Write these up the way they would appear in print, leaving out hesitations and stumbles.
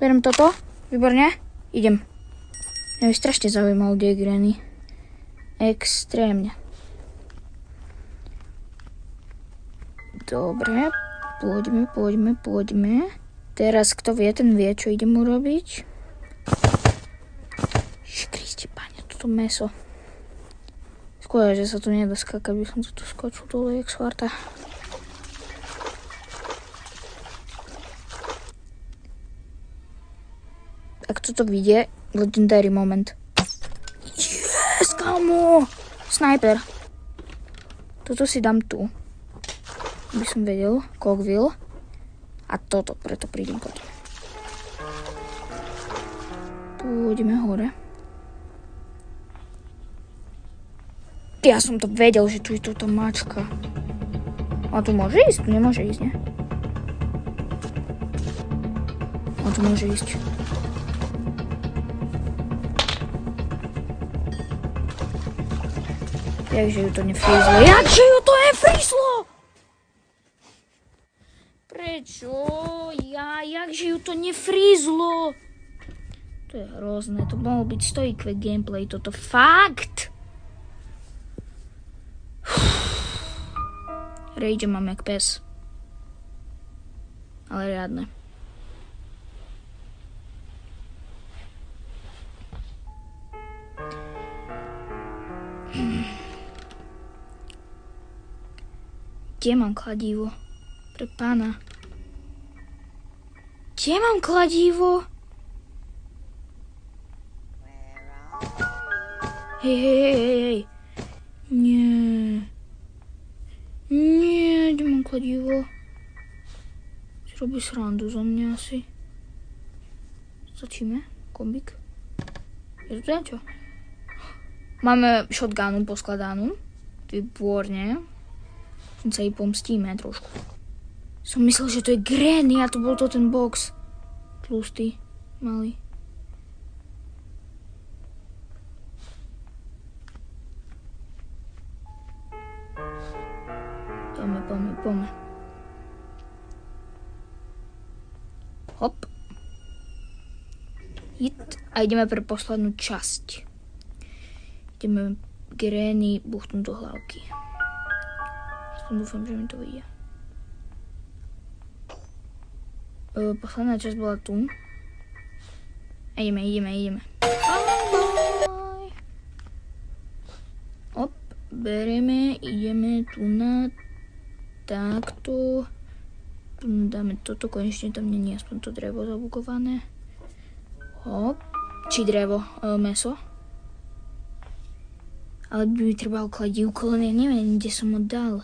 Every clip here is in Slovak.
Berem toto. Výborne. Idem. Mňa by strašne zaujímalo, kde je Granny. Extrémne. Dobre. Poďme. Teraz, kto vie, ten vie, čo idem urobiť. Kriste, páne, toto mäso. Škoda, že sa tu nedá skákať, by som sa tu skočil dole, jak svarta. Ak toto vidie, legendary moment. Yes, kamo! Sniper. Toto si dám tu. Aby som vedel, Cogville. A toto, preto prídem potom. Pôjdeme hore. Ja som to vedel, že tu je túto mačka. A tu môže ísť? Tu nemôže ísť, nie? A tu môže ísť. Jakže ju to nefrízlo? Jakže ju to nefrízlo? Prečo? Jakže ju to nefrízlo? To je hrozné, to mohol byť stojíkve gameplay, toto fakt. Rage mám jak pes. Ale riadne. Kde mám kladivo? Pre pána. Kde mám kladivo? Hej. Nie, kde mám kladivo? Si robí srandu zo mňa asi. Stačíme? Kombík? Je to niečo? Máme shotgunu poskladanú. Výborne. Tým sa jej pomstíme trošku. Som myslel, že to je Granny a to bol to ten box. Tlustý, malý. Poďme. Hop. Hit. A ideme pre poslednú časť. Ideme Granny buchnúť do hlavky. Dúfam, že mi to vyjde. Posledná časť bola tu. A ideme. Hop, bereme, ideme tu na takto. Tu dáme toto, konečne tam nie je aspoň to drevo zabukované. Hop, či drevo, mäso. Ale by mi trebalo kladívko, len ja neviem, kde som ho dal.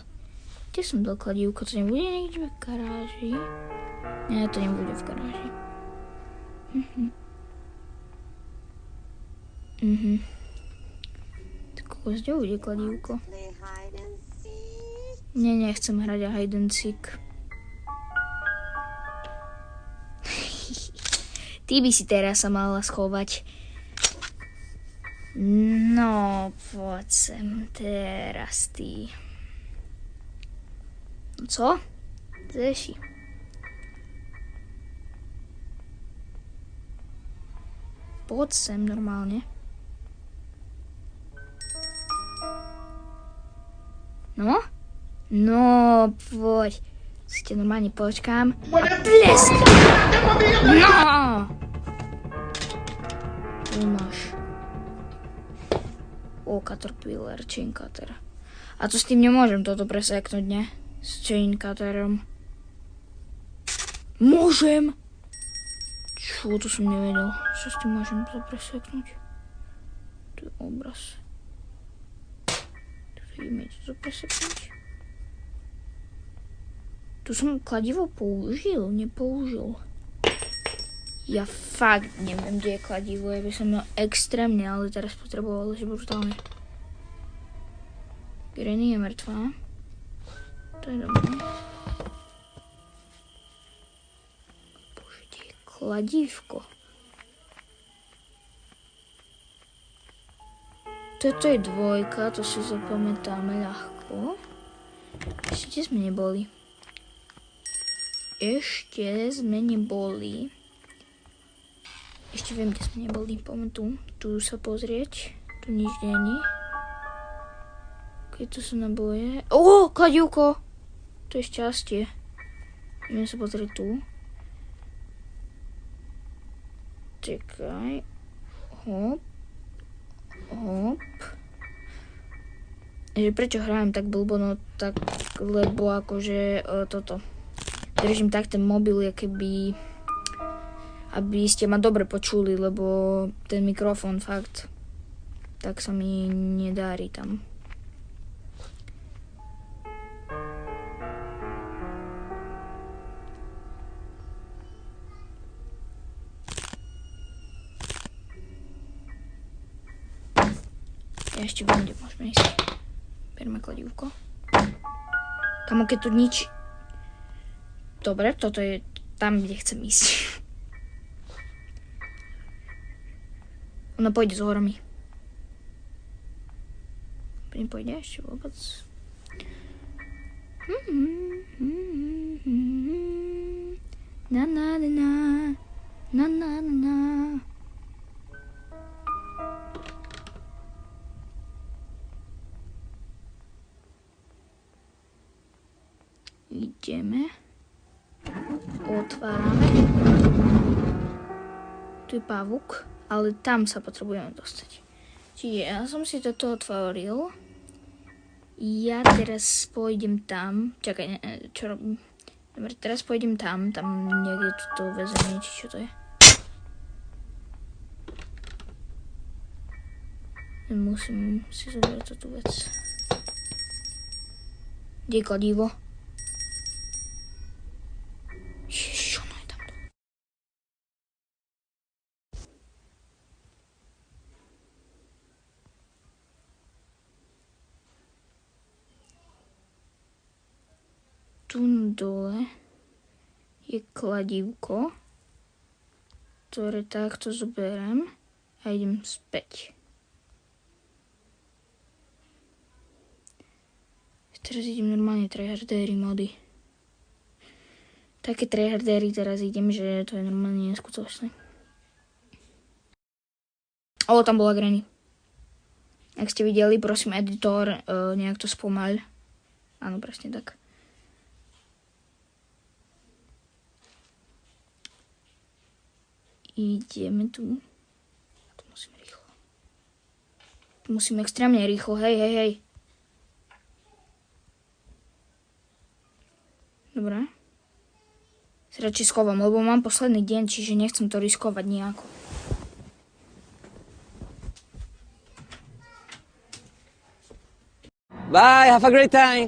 Kde som dal kladívko? To nebude niekde v garáži? Nie, to nebude v garáži. Tak kde bude kladívko? Nie, nechcem hrať a hide and seek. Ty by si teraz sa mala schovať. No, poď sem teraz ty. Co? Zeši. Poď sem normálne. No? No, poď. Si te normálne počkám. Blesk! No! Tu máš. Caterpillar, chain cutter. A to s tým nemôžem toto preseknúť, ne? S chain cutterom. Môžem! Čo, to som nevedel. Čo s tým môžem to preseknúť? Tu je obraz. Tu vidíme, čo to preseknúť. Tu som kladivo nepoužil. Ja fakt neviem, kde je kladivo. Ja by som mal extrémne, ale teraz potreboval, že brutálne. Granny je mŕtvá. To je dobré. Bože, kde je kladívko? Toto je 2, to si zapamätáme ľahko. Ešte sme neboli. ešte viem, kde sme neboli. Poďme tu. Tu sa pozrieť. Tu nič není. Keď tu sú naboje. Kladivko! To je šťastie. Ideme sa pozrieť tu. Čekaj. Hop. Hop. Že prečo hrajem tak blbo, no tak, lebo akože toto. Držím tak ten mobil, keby, aby ste ma dobre počuli, lebo ten mikrofón fakt, tak sa mi nedári tam. Ja ešte viem, kde môžeme ísť. Berme kladívko. Kamo, keď tu nič... Dobre, toto je tam, kde chcem ísť. Ona pôjde s horami. Pôjde ešte vôbec. Na na na na. Na na na na. Ideme. Otvárame. Tu je pavúk, ale tam sa potrebujeme dostať. Čiže ja som si toto otvoril. Ja teraz pôjdem tam. Čakaj, čo robím? Dobre, teraz pôjdem tam. Tam niekde toto väzenie, či čo to je. Musím si zobrať túto vec. Kde je kladivo? Ježiš, ono je tam dole. Tu dole je kladívko, ktoré takto zoberiem a idem späť. Teraz idem normálne tryhardery mody. Také tryhardery teraz idem, že to je normálne neskutočné. Tam bola Granny. Ak ste videli, prosím, editor, nejak to spomaľ. Áno, presne tak. Ideme tu. Tu musím rýchlo. Tu musím extrémne rýchlo, hej. Dobre. Si radšej schovám, lebo mám posledný deň, čiže nechcem to riskovať nejako. Bye, have a great time.